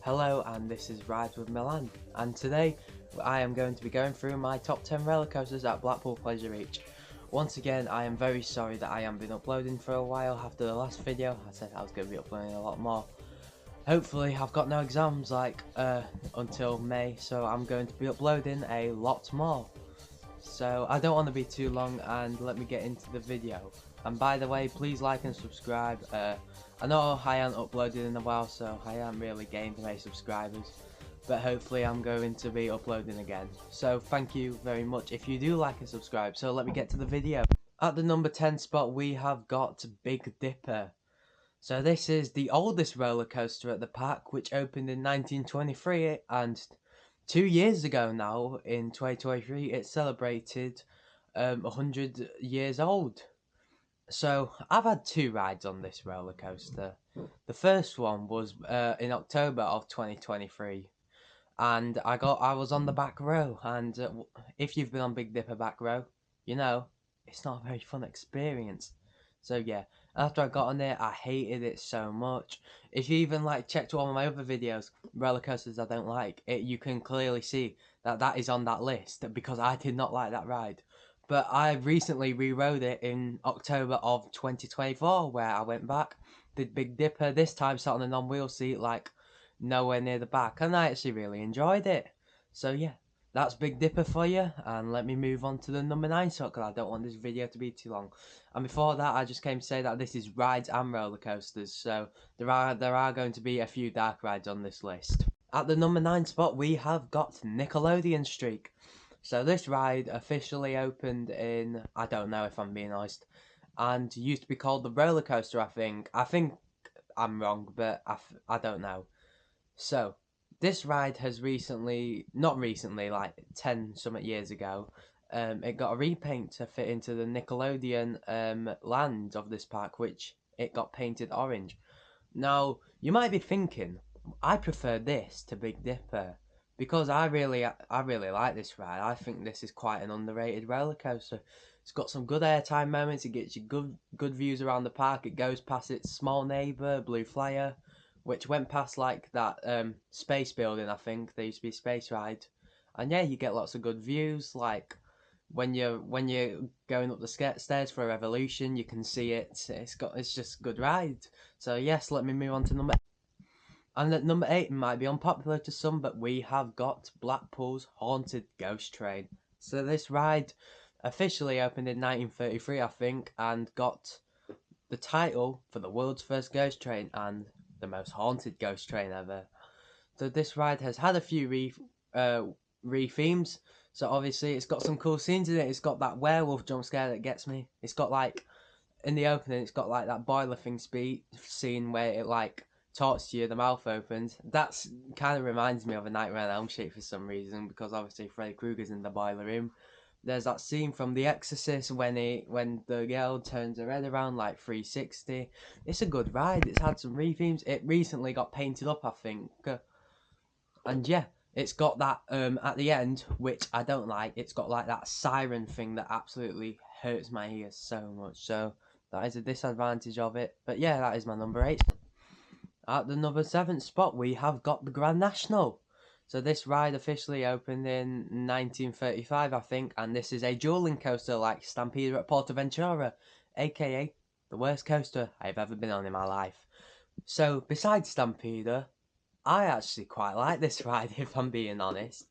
Hello, and this is Rides with Milan, and today I am going to be going through my top 10 roller coasters at Blackpool Pleasure Reach. Once again, I am very sorry that I haven't been uploading for a while. After the last video, I said I was going to be uploading a lot more. Hopefully, I've got no exams until May, so I'm going to be uploading a lot more. So I don't want to be too long, and let me get into the video. And by the way, please like and subscribe. I know I haven't uploaded in a while, so I haven't really gained many subscribers, but hopefully I'm going to be uploading again. So thank you very much if you do like and subscribe. So let me get to the video. At the number 10 spot, we have got Big Dipper. So this is the oldest roller coaster at the park, which opened in 1923, and 2 years ago now, in 2023, it celebrated 100 years old. So I've had two rides on this roller coaster. The first one was in October of 2023, and I was on the back row. And if you've been on Big Dipper back row, you know it's not a very fun experience. So yeah, after I got on it, I hated it so much. If you even checked one of my other videos, roller coasters I don't like, you can clearly see that is on that list because I did not like that ride. But I recently re-rode it in October of 2024, where I went back, did Big Dipper, this time sat on a non-wheel seat, nowhere near the back, and I actually really enjoyed it. So yeah, that's Big Dipper for you, and let me move on to the number 9 slot, because I don't want this video to be too long. And before that, I just came to say that this is rides and roller coasters, so there are going to be a few dark rides on this list. At the number 9 spot, we have got Nickelodeon Streak. So this ride officially opened in, I don't know if I'm being honest, and used to be called the roller coaster, I think. I think I'm wrong, but I don't know. So this ride has not recently, like 10 something years ago, it got a repaint to fit into the Nickelodeon land of this park, which it got painted orange. Now, you might be thinking, I prefer this to Big Dipper, because I really like this ride. I think this is quite an underrated roller coaster. It's got some good airtime moments. It gets you good views around the park. It goes past its small neighbour, Blue Flyer, which went past that space building. I think there used to be a space ride, and yeah, you get lots of good views. Like when you're going up the stairs for a Revolution, you can see it. It's just a good ride. So yes, let me move on to number. And at number 8, it might be unpopular to some, but we have got Blackpool's Haunted Ghost Train. So this ride officially opened in 1933, I think, and got the title for the world's first ghost train and the most haunted ghost train ever. So this ride has had a few re-themes. So obviously it's got some cool scenes in it. It's got that werewolf jump scare that gets me. It's got in the opening, it's got that boiler thing scene where it talks to you, the mouth opens. That's kind of reminds me of A Nightmare on Elm Street for some reason, because obviously Freddy Krueger's in the boiler room. There's that scene from The Exorcist when the girl turns her head around 360. It's a good ride. It's had some re-themes. It recently got painted up, I think. And yeah, it's got that at the end, which I don't like. It's got that siren thing that absolutely hurts my ears so much. So that is a disadvantage of it. But yeah, that is my number 8. At the number 7 spot, we have got the Grand National. So this ride officially opened in 1935, I think, and this is a dueling coaster like Stampeder at Portaventura, aka the worst coaster I've ever been on in my life. So besides Stampeder, I actually quite like this ride, if I'm being honest.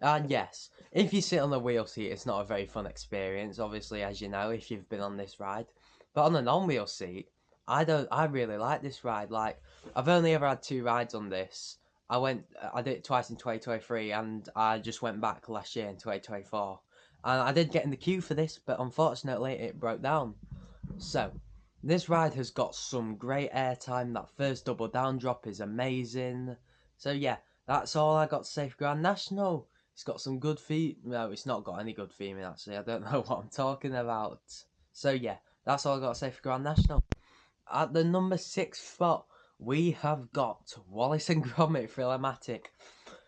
And yes, if you sit on the wheel seat, it's not a very fun experience, obviously, as you know, if you've been on this ride. But on a non-wheel seat, I really like this ride. I've only ever had 2 rides on this. I did it twice in 2023, and I just went back last year in 2024. And I did get in the queue for this, but unfortunately it broke down. So, this ride has got some great airtime. That first double down drop is amazing. So yeah, that's all I got to say for Grand National. It's got some good no, it's not got any good theming actually. I don't know what I'm talking about. So yeah, that's all I got to say for Grand National. At the number 6 spot, we have got Wallace and Gromit Thrill-O-Matic.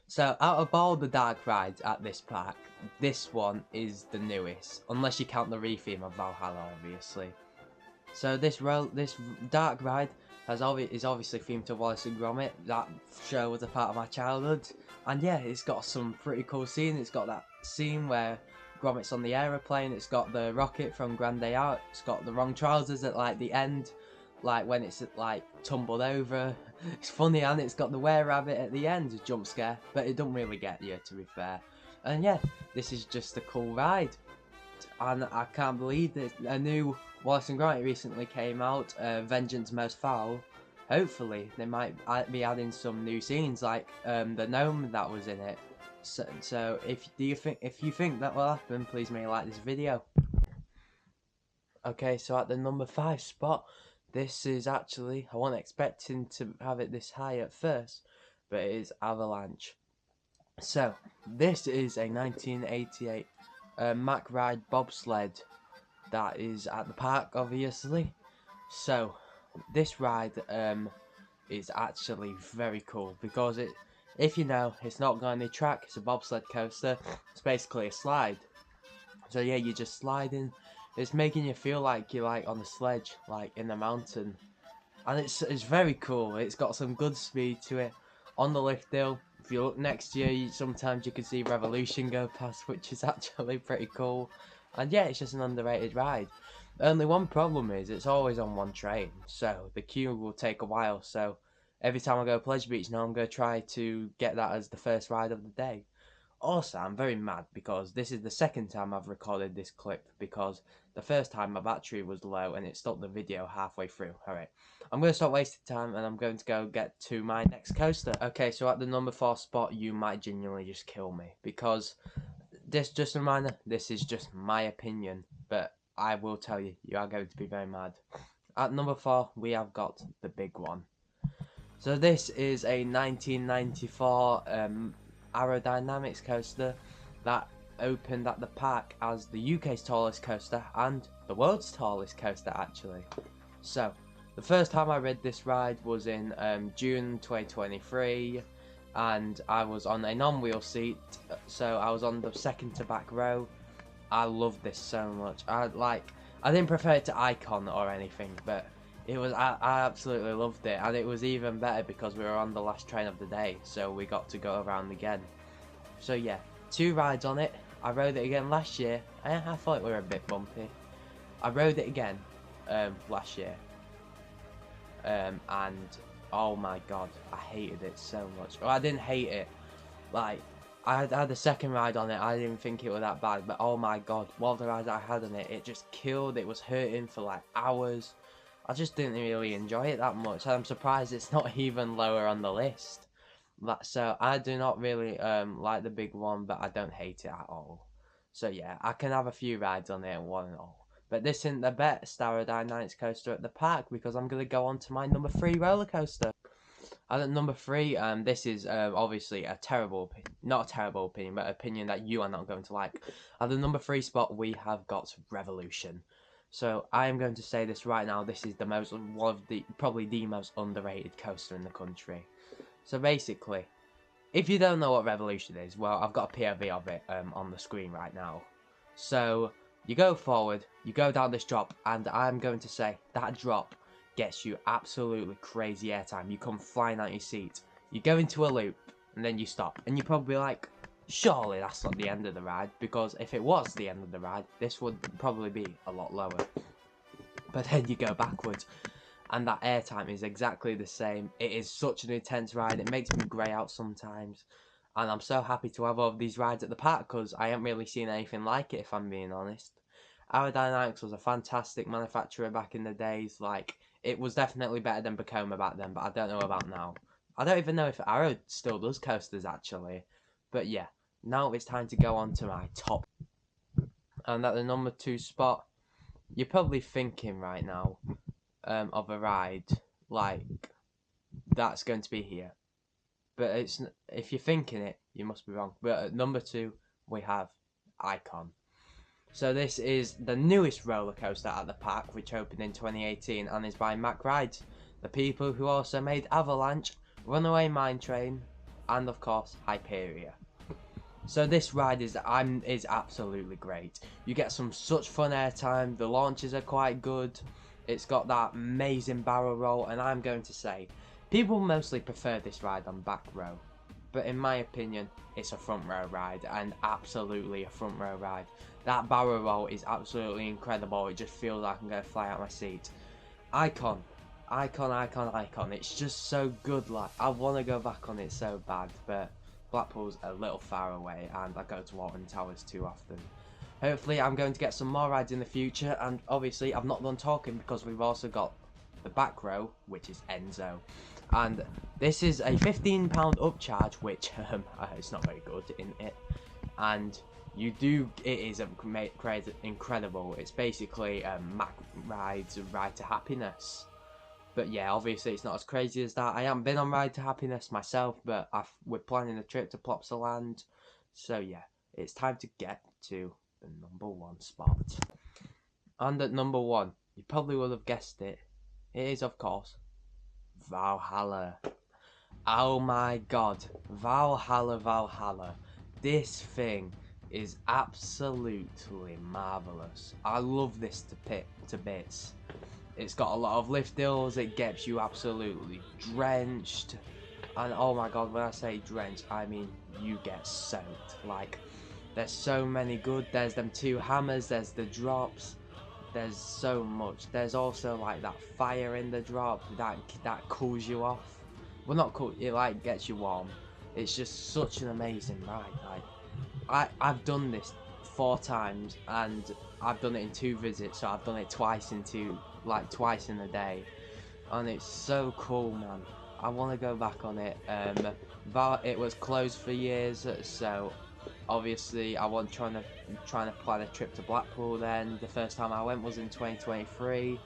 So out of all the dark rides at this park, this one is the newest, unless you count the re-theme of Valhalla, obviously. So this dark ride is obviously themed to Wallace and Gromit. That show was a part of my childhood, and yeah, it's got some pretty cool scene. It's got that scene where Gromit's on the aeroplane. It's got the rocket from Grand Day Out. It's got the wrong trousers at like the end, like when it's like tumbled over. It's funny, and it's got the were-rabbit at the end, jump scare, but it don't really get you, to be fair. And yeah, this is just a cool ride, and I can't believe that a new Wallace and Gromit recently came out, Vengeance Most Foul. Hopefully they might be adding some new scenes, like the gnome that was in it. So if you think that will happen, please make like this video. Okay, so at the number 5 spot, this is actually, I wasn't expecting to have it this high at first, but it is Avalanche. So this is a 1988 Mack Ride bobsled that is at the park, obviously. So this ride is actually very cool because if you know, it's not got any track. It's a bobsled coaster. It's basically a slide. So yeah, you're just sliding. It's making you feel like you're like on a sledge, like in the mountain, and it's very cool. It's got some good speed to it. On the lift hill, if you look next to you, sometimes you can see Revolution go past, which is actually pretty cool. And yeah, it's just an underrated ride. Only one problem is it's always on one train, so the queue will take a while. So every time I go to Pleasure Beach now, I'm going to try to get that as the first ride of the day. Also, I'm very mad because this is the second time I've recorded this clip, because the first time my battery was low and it stopped the video halfway through. Alright, I'm going to stop wasting time and I'm going to go get to my next coaster. Okay, so at the number 4 spot, you might genuinely just kill me, because this, just a reminder, this is just my opinion, but I will tell you, you are going to be very mad. At number 4, we have got the big one. So this is a 1994 aerodynamics coaster that opened at the park as the UK's tallest coaster and the world's tallest coaster, actually. So the first time I rode this ride was in June 2023, and I was on a non-wheel seat, so I was on the second to back row. I loved this so much. I didn't prefer it to Icon or anything, but I absolutely loved it, and it was even better because we were on the last train of the day, so we got to go around again. So yeah, 2 rides on it. I rode it again last year, and I thought it were a bit bumpy. I rode it again last year, and oh my god, I hated it so much. Well, I didn't hate it, like, I had a second ride on it, I didn't think it was that bad, but oh my god, one of the rides I had on it, it just killed. It was hurting for like hours. I just didn't really enjoy it that much. I'm surprised it's not even lower on the list. So I do not really like the big one, but I don't hate it at all. So yeah, I can have a few rides on it, one and all. But this isn't the best aerodynamics coaster at the park, because I'm going to go on to my number 3 roller coaster. And at number 3, this is obviously a terrible opinion, not a terrible opinion, but an opinion that you are not going to like. At the number 3 spot, we have got Revolution. So I am going to say this right now. This is probably the most underrated coaster in the country. So basically, if you don't know what Revolution is, well, I've got a POV of it on the screen right now. So you go forward, you go down this drop, and I'm going to say that drop gets you absolutely crazy airtime. You come flying out your seat, you go into a loop, and then you stop, and you're probably like, surely that's not the end of the ride, because if it was the end of the ride, this would probably be a lot lower. But then you go backwards, and that airtime is exactly the same. It is such an intense ride. It makes me grey out sometimes, and I'm so happy to have all of these rides at the park, because I haven't really seen anything like it, if I'm being honest. Aerodynamics was a fantastic manufacturer back in the days. Like, it was definitely better than Bacoma back then, but I don't know about now. I don't even know if Arrow still does coasters, actually. But yeah, now it's time to go on to my top. And at the number 2 spot, you're probably thinking right now of a ride like that's going to be here. But if you're thinking it, you must be wrong. But at number 2, we have Icon. So this is the newest roller coaster at the park, which opened in 2018 and is by Mack Rides, the people who also made Avalanche, Runaway Mine Train, and of course Hyperia. So this ride is absolutely great. You get such fun airtime. The launches are quite good. It's got that amazing barrel roll, and I'm going to say people mostly prefer this ride on back row, but in my opinion it's a front row ride, and absolutely a front row ride. That barrel roll is absolutely incredible. It just feels like I'm going to fly out my seat. Icon, icon. It's just so good. Like, I want to go back on it so bad, but Blackpool's a little far away and I go to Alton Towers too often. Hopefully I'm going to get some more rides in the future, and obviously I've not done talking because we've also got the back row, which is Enzo. And this is a £15 upcharge, which it's not very good in it. And it is crazy, incredible. It's basically Mac Ride's Ride to Happiness. But yeah, obviously it's not as crazy as that. I haven't been on Ride to Happiness myself, but we're planning a trip to Plopsaland. So yeah, it's time to get to the #1 spot. And at #1, you probably would have guessed it. It is, of course, Valhalla. Oh my god, Valhalla. This thing is absolutely marvellous. I love this to bits. It's got a lot of lift hills, it gets you absolutely drenched. And oh my god, when I say drenched, I mean you get soaked. Like, there's so many good, there's them 2 hammers, there's the drops, there's so much. There's also like that fire in the drop that cools you off. Well, not cool, it like gets you warm. It's just such an amazing ride. Like, I've done this 4 times, and I've done it in 2 visits, so I've done it twice in a day, and it's so cool, man. I want to go back on it. It was closed for years, so obviously I was trying to plan a trip to Blackpool then. The first time I went was in 2023.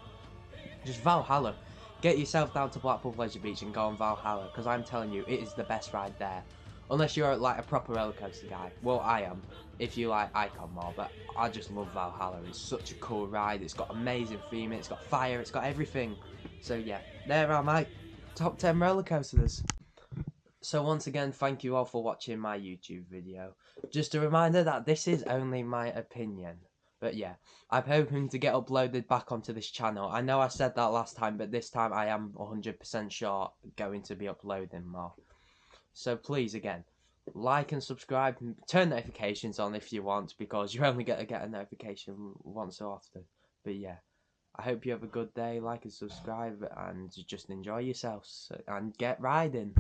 Just Valhalla. Get yourself down to Blackpool Pleasure Beach and go on Valhalla, because I'm telling you, it is the best ride there. Unless you're like a proper roller coaster guy. Well, I am, if you like Icon more, but I just love Valhalla. It's such a cool ride. It's got amazing theming, it's got fire, it's got everything. So yeah, there are my top 10 roller coasters. So once again, thank you all for watching my YouTube video. Just a reminder that this is only my opinion. But yeah, I'm hoping to get uploaded back onto this channel. I know I said that last time, but this time I am 100% sure going to be uploading more. So please, again, like and subscribe, and turn notifications on if you want, because you're only going to get a notification once so often. But yeah, I hope you have a good day, like and subscribe, and just enjoy yourselves, and get riding.